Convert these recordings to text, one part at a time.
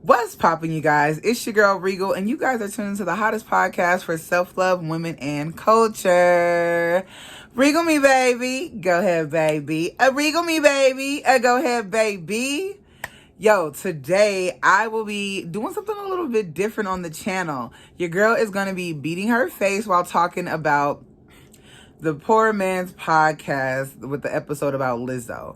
What's poppin', you guys? It's your girl Regal, and you guys are tuning to the hottest podcast for self-love, women, and culture. Regal me, baby. Go ahead, baby. Regal me, baby. Go ahead, baby. Yo, today I will be doing something a little bit different on the channel. Your girl is going to be beating her face while talking about the Poor Man's Podcast with the episode about Lizzo.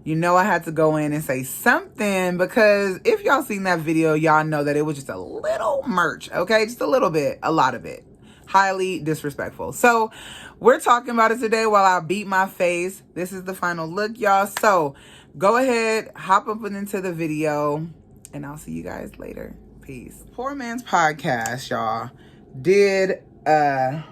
You know I had to go in and say something because if y'all seen that video, y'all know that it was just a little merch, okay? Just a little bit, a lot of it. Highly disrespectful. So we're talking about it today while I beat my face. This is the final look, y'all. So go ahead, hop up and into the video, and I'll see you guys later. Peace. Poor Man's Podcast, y'all, did I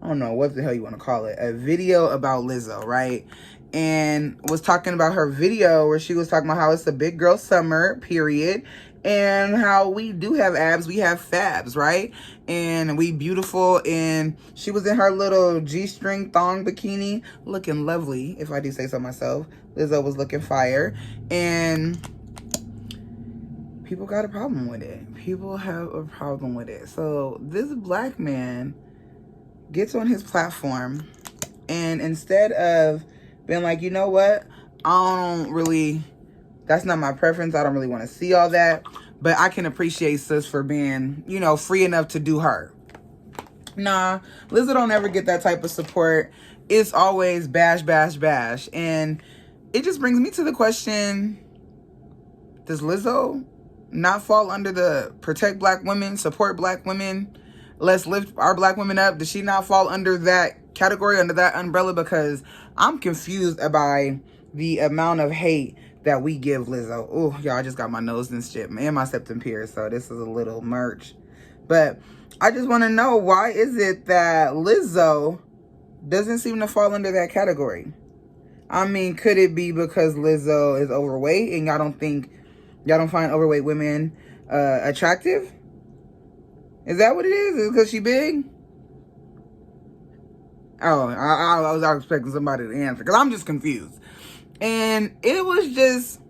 don't know what the hell you want to call it, a video about Lizzo, right? And was talking about her video where she was talking about how it's a big girl summer, period, and how we do have abs, we have fabs, right? And we beautiful, and she was in her little G-string thong bikini, looking lovely, if I do say so myself. Lizzo was looking fire, and people got a problem with it. People have a problem with it. So this black man gets on his platform, and instead of being like, you know what, that's not my preference, I don't really want to see all that, but I can appreciate sis for being, you know, free enough to do her. Nah, Lizzo don't ever get that type of support. It's always bash, bash, bash. And it just brings me to the question, does Lizzo not fall under the protect black women, support black women, let's lift our black women up? Does she not fall under that category, under that umbrella? Because I'm confused by the amount of hate that we give Lizzo. Oh, y'all, I just got my nose and shit, and my septum pierced, so this is a little merch. But I just want to know, why is it that Lizzo doesn't seem to fall under that category? I mean, could it be because Lizzo is overweight and y'all don't find overweight women attractive? Is that what it is? Is it because she big? Oh, I was expecting somebody to answer, because I'm just confused. And it was just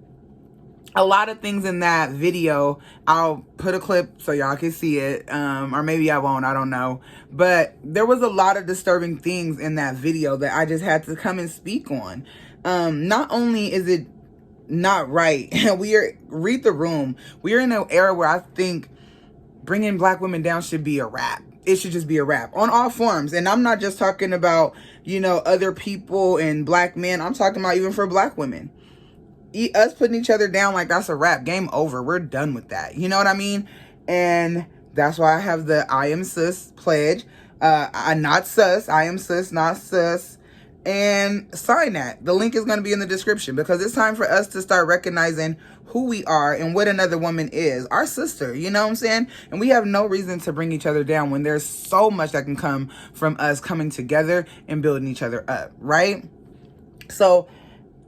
a lot of things in that video. I'll put a clip so y'all can see it, or maybe I won't, I don't know. But there was a lot of disturbing things in that video that I just had to come and speak on. Not only is it not right, read the room. We are in an era where I think bringing black women down should be a wrap. It should just be a wrap on all forms. And I'm not just talking about, you know, other people and black men. I'm talking about even for black women. Us putting each other down like that's a wrap. Game over. We're done with that. You know what I mean? And that's why I have the I am sis pledge. Not sus. I am sis, not sus. And sign that. The link is going to be in the description, because it's time for us to start recognizing who we are and what another woman is. Our sister, you know what I'm saying? And we have no reason to bring each other down when there's so much that can come from us coming together and building each other up, right? So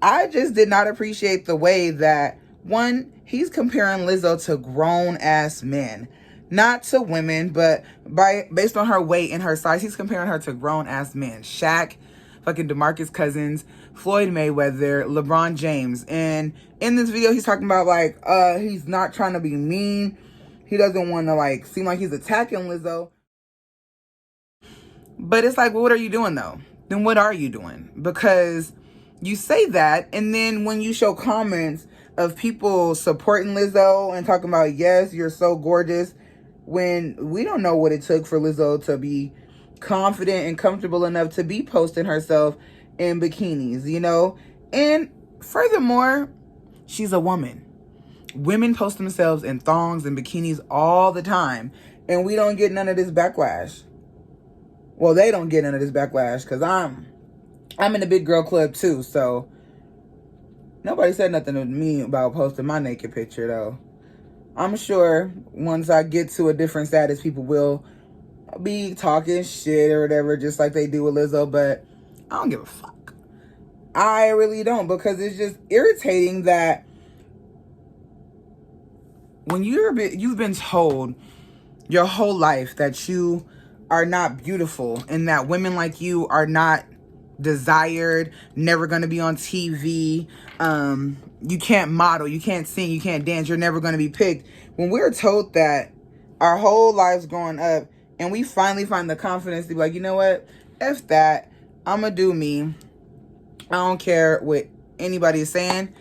I just did not appreciate the way that, one, he's comparing Lizzo to grown-ass men. Not to women, but based on her weight and her size, he's comparing her to grown-ass men. Shaq, fucking DeMarcus Cousins, Floyd Mayweather, LeBron James. And in this video, he's talking about, like, he's not trying to be mean. He doesn't want to, like, seem like he's attacking Lizzo. But it's like, well, what are you doing, though? Then what are you doing? Because you say that, and then when you show comments of people supporting Lizzo and talking about, yes, you're so gorgeous, when we don't know what it took for Lizzo to be confident and comfortable enough to be posting herself in bikinis, you know? And furthermore, she's a woman. Women post themselves in thongs and bikinis all the time, and we don't get none of this backlash. Well, they don't get none of this backlash, because I'm in the big girl club too, so nobody said nothing to me about posting my naked picture, though. I'm sure once I get to a different status, people will be talking shit or whatever, just like they do with Lizzo, but I don't give a fuck. I really don't, because it's just irritating that when you've been told your whole life that you are not beautiful and that women like you are not desired, never going to be on TV. You can't model, you can't sing, you can't dance, you're never going to be picked. When we're told that our whole lives growing up, and we finally find the confidence to be like, you know what? F that. I'm going to do me. I don't care what anybody is saying.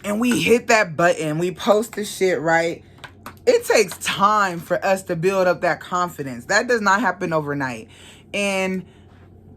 And we hit that button. We post the shit, right? It takes time for us to build up that confidence. That does not happen overnight. And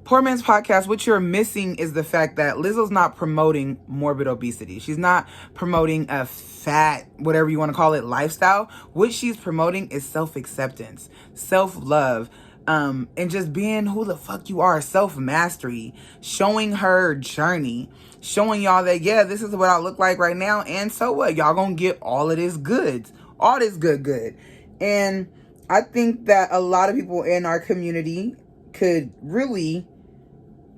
Poor Man's Podcast, what you're missing is the fact that Lizzo's not promoting morbid obesity. She's not promoting a fat, whatever you want to call it, lifestyle. What she's promoting is self-acceptance, self-love, and just being who the fuck you are, self-mastery, showing her journey, showing y'all that, yeah, this is what I look like right now, and so what? Y'all gonna get all of this goods, all this good. And I think that a lot of people in our community could really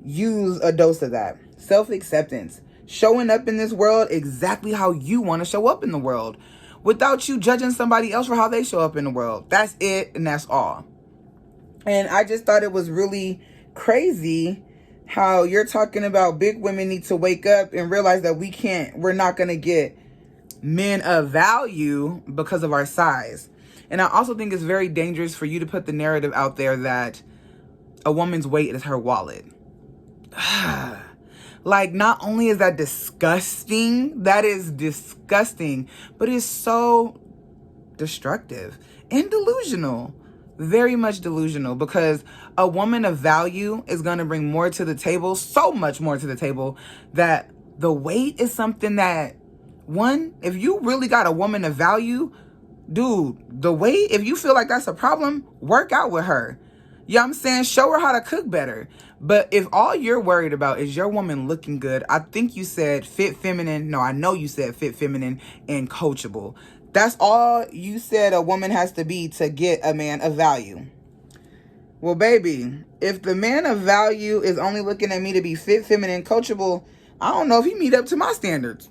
use a dose of that. Self-acceptance. Showing up in this world exactly how you want to show up in the world, without you judging somebody else for how they show up in the world. That's it, and that's all. And I just thought it was really crazy how you're talking about big women need to wake up and realize that we're not going to get men of value because of our size. And I also think it's very dangerous for you to put the narrative out there that a woman's weight is her wallet. Like, not only is that disgusting, that is disgusting, but it's so destructive and delusional. Very much delusional, because a woman of value is going to bring more to the table, so much more to the table, that the weight is something that, one, if you really got a woman of value, dude, the weight, if you feel like that's a problem, work out with her. You know what I'm saying? Show her how to cook better. But if all you're worried about is your woman looking good, I think you said fit feminine. No, I know you said fit feminine and coachable. That's all you said a woman has to be to get a man of value. Well, baby, if the man of value is only looking at me to be fit, feminine, coachable, I don't know if he meet up to my standards.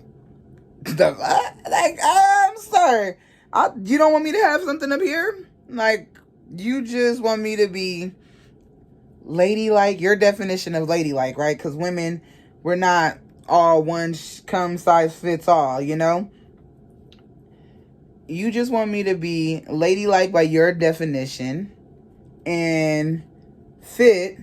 Like, I'm sorry. You don't want me to have something up here? Like, you just want me to be ladylike, your definition of ladylike, right? Because women, we're not all one size fits all, you know? You just want me to be ladylike by your definition and fit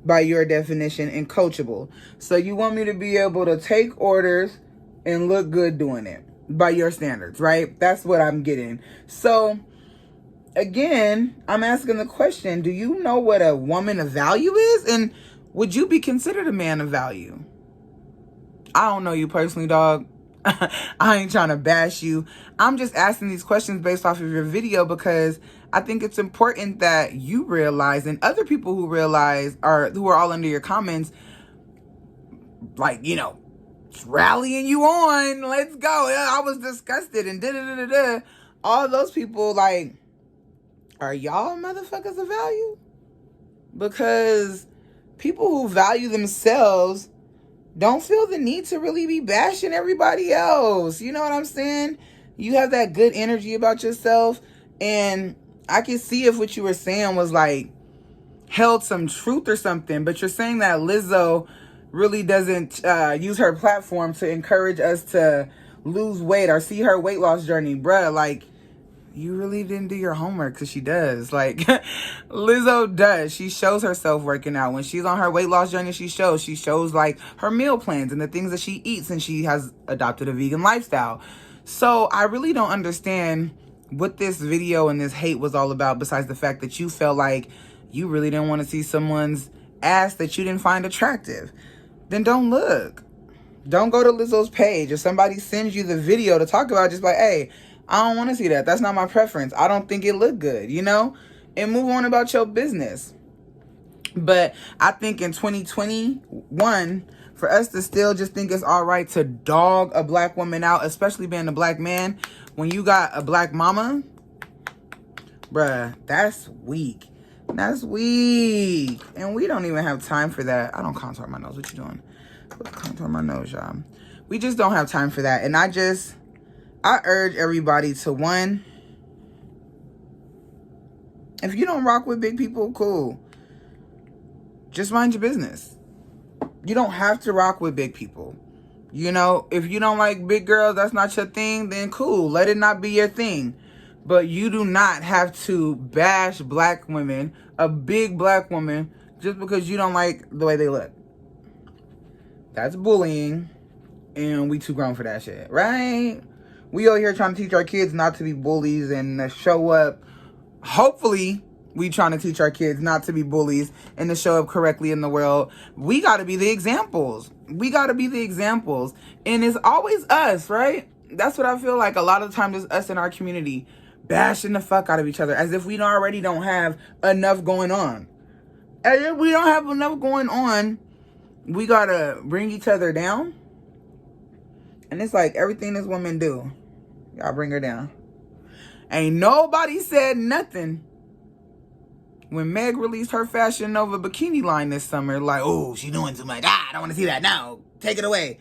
by your definition and coachable. So you want me to be able to take orders and look good doing it by your standards, right? That's what I'm getting. So again, I'm asking the question, do you know what a woman of value is? And would you be considered a man of value? I don't know you personally, dog. I ain't trying to bash you. I'm just asking these questions based off of your video because I think it's important that you realize, and other people who realize, or who are all under your comments, like, you know, rallying you on. Let's go. I was disgusted and da-da-da-da-da. All those people, like, are y'all motherfuckers of value? Because people who value themselves don't feel the need to really be bashing everybody else. You know what I'm saying? You have that good energy about yourself. And I can see if what you were saying was like held some truth or something. But you're saying that Lizzo really doesn't use her platform to encourage us to lose weight or see her weight loss journey. Bruh, like, you really didn't do your homework, because she does. Like, Lizzo does. She shows herself working out. When she's on her weight loss journey, she shows like her meal plans and the things that she eats, and she has adopted a vegan lifestyle. So I really don't understand what this video and this hate was all about, besides the fact that you felt like you really didn't want to see someone's ass that you didn't find attractive. Then don't look. Don't go to Lizzo's page. If somebody sends you the video to talk about, just like, hey, I don't want to see that. That's not my preference. I don't think it looked good, you know? And move on about your business. But I think in 2021, for us to still just think it's all right to dog a black woman out, especially being a black man, when you got a black mama, bruh, that's weak. That's weak. And we don't even have time for that. I don't contour my nose. What you doing? Contour my nose, y'all. We just don't have time for that. And I urge everybody to, one, if you don't rock with big people, cool. just mind your business. You don't have to rock with big people. You know, if you don't like big girls, that's not your thing, then cool. Let it not be your thing. But you do not have to bash black women, a big black woman, just because you don't like the way they look. That's bullying, and we too grown for that shit, right? We over here trying to teach our kids not to be bullies and to show up. Hopefully, we trying to teach our kids not to be bullies and to show up correctly in the world. We got to be the examples. We got to be the examples. And it's always us, right? That's what I feel like. A lot of the times it's us in our community bashing the fuck out of each other as if we already don't have enough going on. As if we don't have enough going on, we got to bring each other down. And it's like everything this woman do, y'all bring her down. Ain't nobody said nothing when Meg released her Fashion Nova bikini line this summer. Like, oh, she doing too much. I don't want to see that now. Take it away.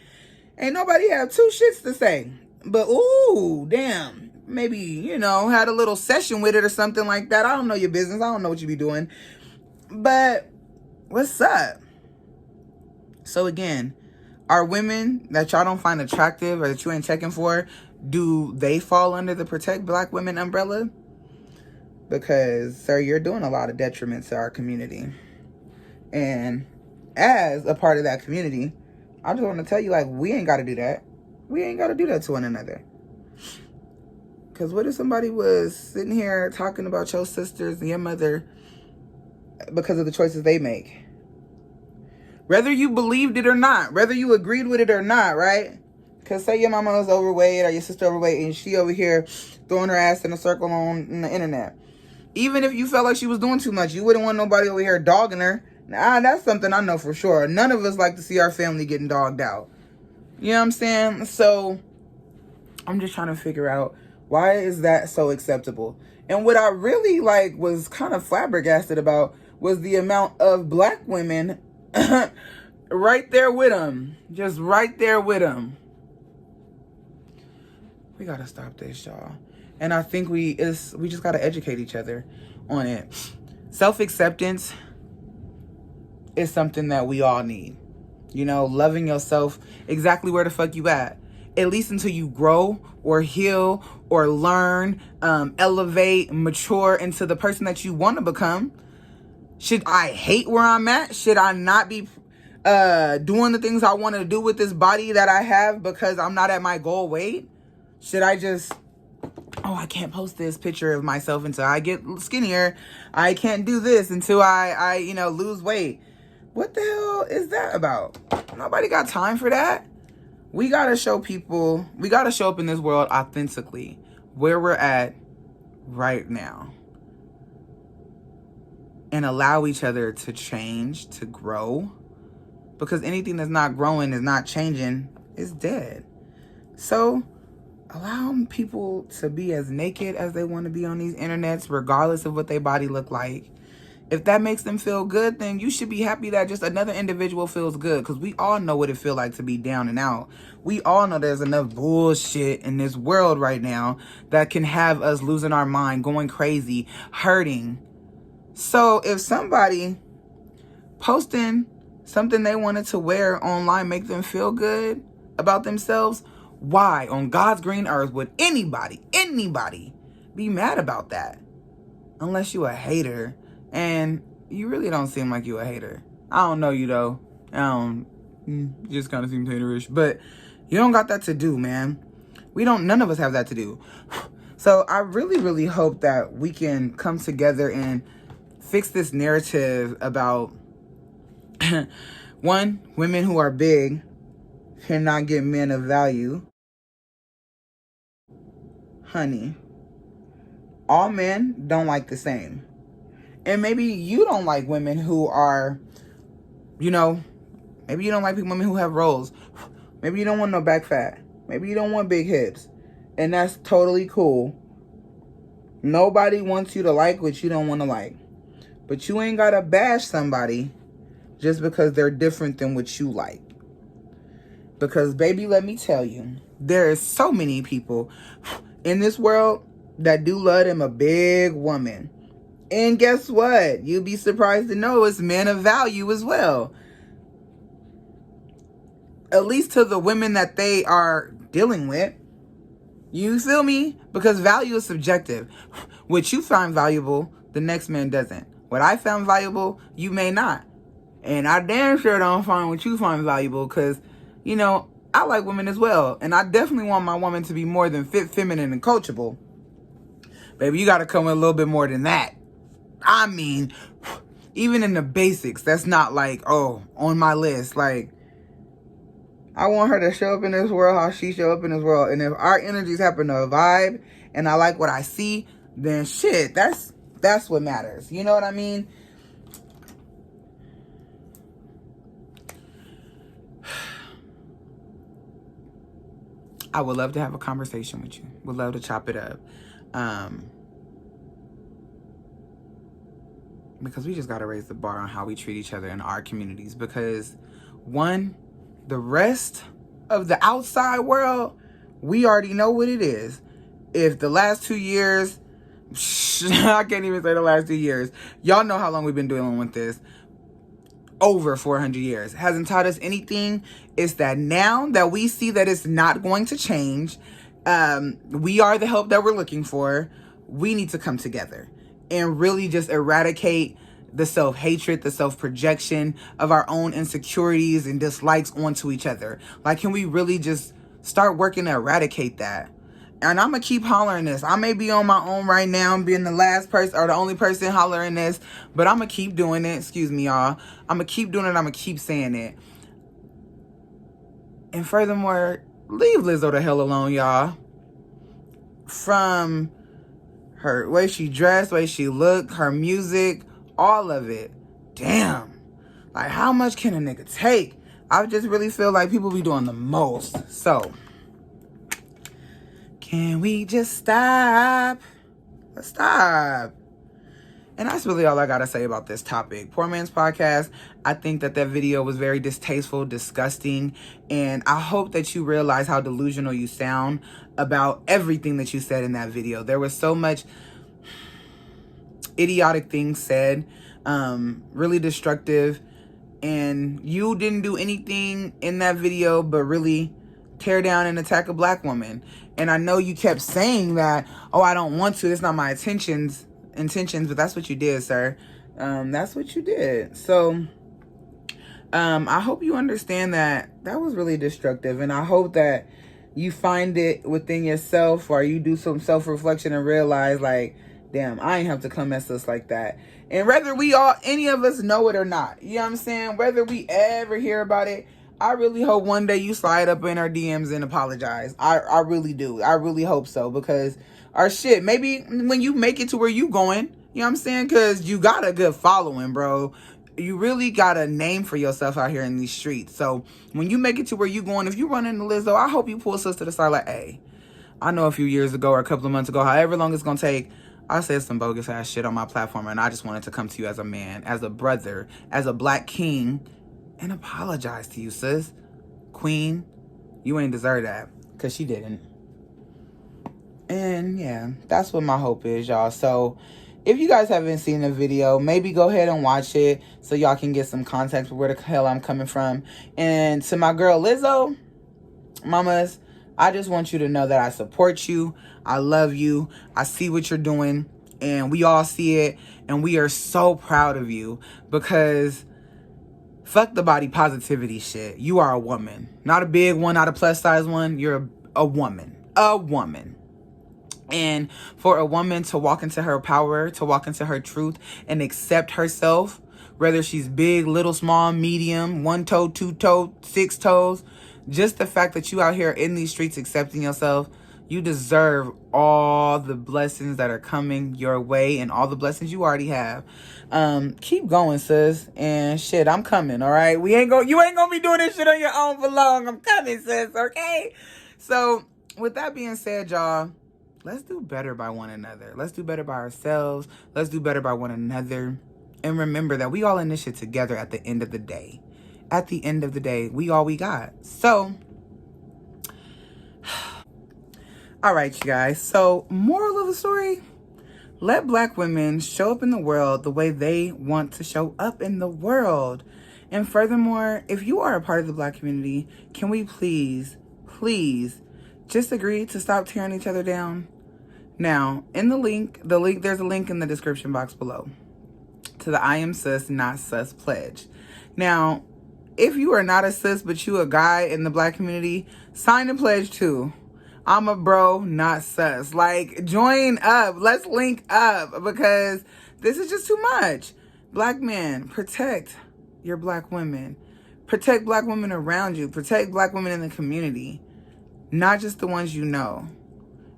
Ain't nobody have two shits to say. But, ooh, damn. Maybe, you know, had a little session with it or something like that. I don't know your business. I don't know what you be doing. But, what's up? So, again, are women that y'all don't find attractive or that you ain't checking for, do they fall under the Protect Black Women umbrella? Because, sir, you're doing a lot of detriment to our community. And as a part of that community, I just want to tell you, like, we ain't got to do that. We ain't got to do that to one another. Because what if somebody was sitting here talking about your sisters and your mother because of the choices they make? Whether you believed it or not, whether you agreed with it or not, right? Because say your mama was overweight or your sister overweight and she over here throwing her ass in a circle on the internet. Even if you felt like she was doing too much, you wouldn't want nobody over here dogging her. Nah, that's something I know for sure. None of us like to see our family getting dogged out. You know what I'm saying? So, I'm just trying to figure out, why is that so acceptable? And what I really, like, was kind of flabbergasted about was the amount of black women right there with them. Just right there with them. We got to stop this, y'all. And I think we just got to educate each other on it. Self-acceptance is something that we all need. You know, loving yourself exactly where the fuck you at least until you grow or heal or learn, elevate, mature into the person that you want to become. Should I hate where I'm at? Should I not be doing the things I want to do with this body that I have because I'm not at my goal weight? Should I just, oh, I can't post this picture of myself until I get skinnier. I can't do this until I lose weight. What the hell is that about? Nobody got time for that. We got to show people, we got to show up in this world authentically where we're at right now. And allow each other to change, to grow. Because anything that's not growing, is not changing, is dead. So, allow people to be as naked as they want to be on these internets, regardless of what their body look like. If that makes them feel good, then you should be happy that just another individual feels good. Because we all know what it feels like to be down and out. We all know there's enough bullshit in this world right now that can have us losing our mind, going crazy, hurting. So if somebody posting something they wanted to wear online make them feel good about themselves, why on God's green earth would anybody be mad about that? Unless you a hater. And you really don't seem like you a hater. I don't know you though. You just kind of seem haterish. But you don't got that to do, man. None of us have that to do. So I really, really hope that we can come together and fix this narrative about one, women who are big cannot get men of value. Honey, all men don't like the same. And maybe you don't like women who are, maybe you don't like women who have rolls. Maybe you don't want no back fat. Maybe you don't want big hips. And that's totally cool. Nobody wants you to like what you don't want to like. But you ain't got to bash somebody just because they're different than what you like. Because, baby, let me tell you, there is so many people in this world that do love them a big woman. And guess what? You'll be surprised to know it's men of value as well. At least to the women that they are dealing with. You feel me? Because value is subjective. What you find valuable, the next man doesn't. What I found valuable, you may not. And I damn sure don't find what you find valuable because, you know, I like women as well. And I definitely want my woman to be more than fit, feminine, and coachable. Baby, you got to come with a little bit more than that. I mean, even in the basics, that's not like, oh, on my list. Like, I want her to show up in this world how she show up in this world. And if our energies happen to vibe and I like what I see, then shit, that's what matters. You know what I mean? I would love to have a conversation with you. Would love to chop it up. Because we just got to raise the bar on how we treat each other in our communities. Because one, the rest of the outside world, we already know what it is. If the last 2 years, I can't even say the last 2 years. Y'all know how long we've been dealing with this. Over 400 years. Hasn't taught us anything. It's that now that we see that it's not going to change, we are the help that we're looking for. We need to come together and really just eradicate the self-hatred, the self-projection of our own insecurities and dislikes onto each other. Like, can we really just start working to eradicate that? And I'm going to keep hollering this. I may be on my own right now, being the last person or the only person hollering this, but I'm going to keep doing it. Excuse me, y'all. I'm going to keep doing it. I'm going to keep saying it. And furthermore, leave Lizzo the hell alone, y'all. From her way she dressed, way she looked, her music, all of it. Damn. Like, how much can a nigga take? I just really feel like people be doing the most. So, can we just stop? Let's stop. And that's really all I gotta say about this topic. Poor Man's Podcast. I think that video was very distasteful, disgusting, and I hope that you realize how delusional you sound about everything that you said in that video. There was so much idiotic things said, really destructive, and you didn't do anything in that video but really tear down and attack a black woman. And I know you kept saying that, oh, I don't want to, it's not my intentions, but that's what you did, sir. That's what you did. So I hope you understand that was really destructive, and I hope that you find it within yourself, or you do some self-reflection and realize, like, damn, I ain't have to come at us like that. And whether any of us know it or not, you know what I'm saying? Whether we ever hear about it, I really hope one day you slide up in our DMs and apologize. I really do. I really hope so, because our shit, maybe when you make it to where you going, you know what I'm saying? Because you got a good following, bro. You really got a name for yourself out here in these streets. So when you make it to where you going, if you run into Lizzo, I hope you pull sis to the side like, hey, I know a few years ago or a couple of months ago, however long it's going to take, I said some bogus ass shit on my platform, and I just wanted to come to you as a man, as a brother, as a black king, and apologize to you, sis. Queen, you ain't deserve that, because she didn't. And yeah, that's what my hope is, y'all. So if you guys haven't seen the video, maybe go ahead and watch it so y'all can get some context for where the hell I'm coming from. And to my girl Lizzo, mamas, I just want you to know that I support you. I love you. I see what you're doing, and we all see it, and we are so proud of you, because fuck the body positivity shit. You are a woman. Not a big one, not a plus size one. You're a woman. A woman. And for a woman to walk into her power, to walk into her truth, and accept herself, whether she's big, little, small, medium, 1 toe, 2 toe, 6 toes, just the fact that you out here in these streets accepting yourself, you deserve all the blessings that are coming your way and all the blessings you already have. Keep going, sis. And shit, I'm coming, all right? You ain't gonna be doing this shit on your own for long. I'm coming, sis, okay? So, with that being said, y'all, let's do better by one another. Let's do better by ourselves. Let's do better by one another. And remember that we all in this shit together at the end of the day. At the end of the day, we all we got. So, all right, you guys. So, moral of the story, Let Black women show up in the world the way they want to show up in the world. And furthermore, if you are a part of the Black community, can we please just agree to stop tearing each other down? Now, in the link, there's a link in the description box below to the I Am Sis, Not Sus pledge. Now, if you are not a sis, but you a guy in the Black community, sign the pledge too. I'm a bro, not sus. Like, join up. Let's link up, because this is just too much. Black men, protect your Black women. Protect Black women around you. Protect Black women in the community, not just the ones you know.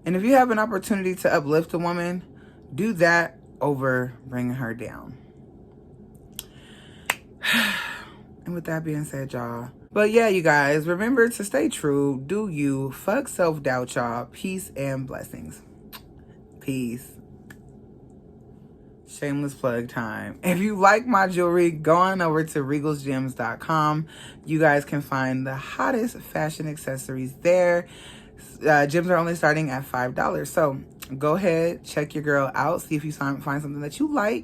And if you have an opportunity to uplift a woman, do that over bringing her down. And with that being said, y'all. But yeah, you guys, remember to stay true. Do you. Fuck self-doubt, y'all. Peace and blessings. Peace. Shameless plug time. If you like my jewelry, go on over to regalsgems.com. You guys can find the hottest fashion accessories there. Gems are only starting at $5. So go ahead, check your girl out. See if you find something that you like.